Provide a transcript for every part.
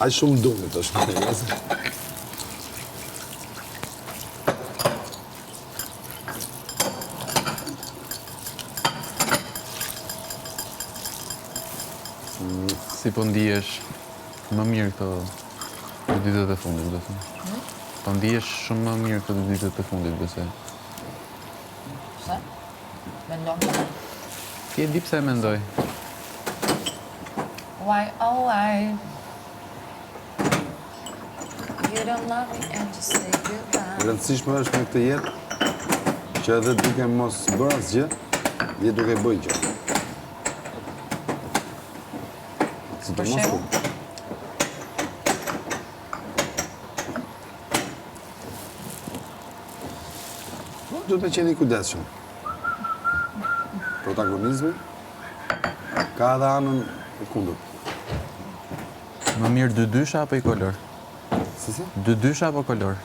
Aq shumë duhet të shkoj. Si po ndihesh më mirë këto 2 ditët e fundit, besoj. Po ndihesh shumë më mirë këto 2 ditët e fundit, besoj. Pse? Mendon? Ti e di pse e mendoj. Why, oh why? You don't love me and just say goodbye. Rëndësishme është në këtë jetë që edhe duke mos bërë asgjë, je duke bëj gjë. Për shembull? Duhet me qenë i kujdesshëm. Protagonizmi ka edhe anën e kundërt. Më mirë 2 dysha apo i kolor? Si? 2 dysha apo kolor?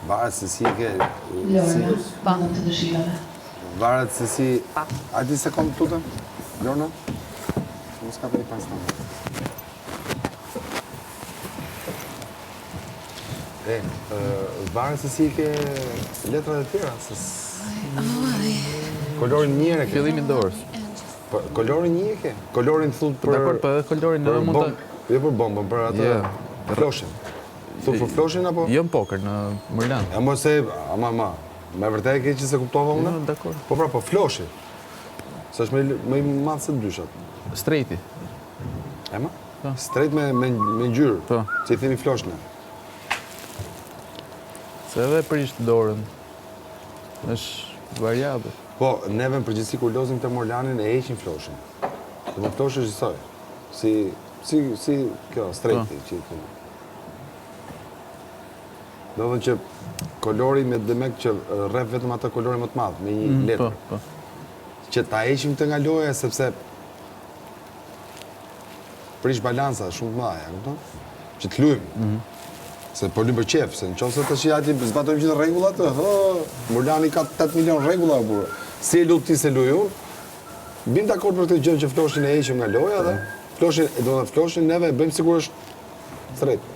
Varet se si e ke... Lorna, në të dëshirave. Varet se si... A di sekond të tutëm, Lorna? Mos ka për i pas të varet se si e ke letrat e tjera, se... Kolorin një e ke. Fillimin dorës. Kolorin një e ke. Kolorin thut për... Dakor, po edhe kolorin edhe mund të... Jo për bombën, për atë... Floshin. Thut për floshin, apo? Jo në poker, në Mërlan. E mos e... Ama, me vërtet e ke që se kuptova unë? Jo, dakor. Po pra, po floshin. Se është më i madh se dyshat. Strejti. E ma? Po. Strejt me ngjyrë. Po. Që i themi floshne. Se edhe prisht dorën. Është variabël. Po, neve në përgjithësi kur lozim të Morlanin e heqin floshin. Dhe më flosh është gjësoj. Si kjo, strejti që i themi. Do dhënë që kolori me demek që rref vetëm ata kolori më të madhë, me një letër. Po. Që ta heqim të nga loja, sepse prish balansa shumë të mëdha, kupton? Që të luajmë. Se po luajmë për qef, se në qoftë se tash aty zbatojmë gjithë rregullat, Morlani ka 8 milion rregulla, por si e lut ti se luaj unë, bim dakord për këtë gjë që floshin e heqim nga loja dhe floshin, do të floshin neve e bëjmë sigurisht straight.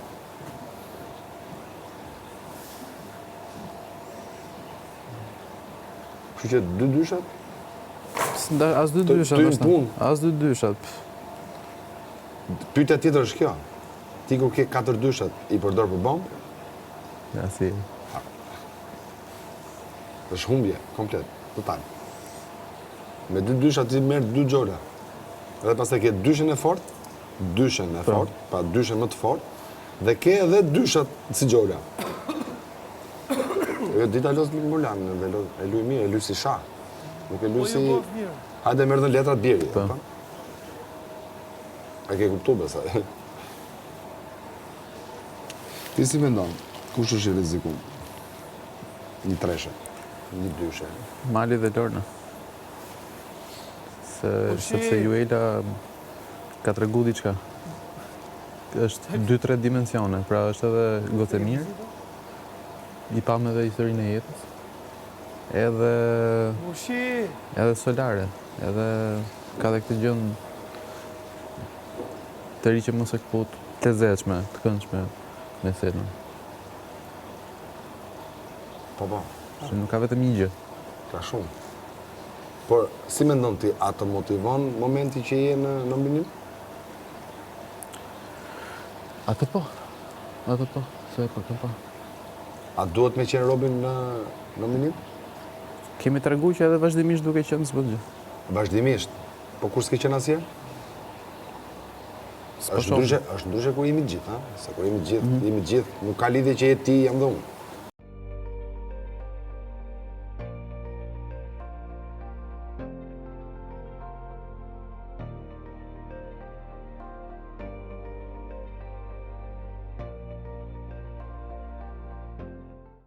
Kështu që 2 dyshat? As 2 dyshat. Të punë. As 2 dyshat. Pyetja tjetër është kjo. Ti kur ke 4 dyshat, i përdor për bombë? Ja, si. është humbje, komplet, total. Me 2 dyshat ti merr 2 xhola. Edhe pastaj ke dyshën e fortë, pra dyshën më të fortë, dhe ke edhe dyshat si xhola. Jo, dita los me Morlan, e luaj mirë, e luaj si shah. Nuk e luaj si... Hajde merr dhe letrat bjeri. A ke kuptu besaj? Ti si mendon, kush është i rrezikum? Një treshe, një dyshe. Mali dhe Lorna. Sepse Juela ka tregu diçka. Është 2-3 dimensione, pra është edhe gotë e mirë. I pam edhe historinë e jetës. Edhe solare, edhe ka dhe këtë gjën të ri që mos e këput të lezetshme, të këndshme me Selma. Po. Që nuk ka vetëm një gjë. Ka shumë. Por, si mendon ti, a të motivon momenti që je në nominim? Atë po, se po. A duhet me qenë Robin në nominim? Kemi të regu që edhe vazhdimisht duke qenë s'bëtë gjë. Vazhdimisht? Po kur s'ke qenë asje? është ndryshe kur jemi gjithë, ha? Se kur jemi gjithë, nuk ka lidhje që je ti, jam dhe unë.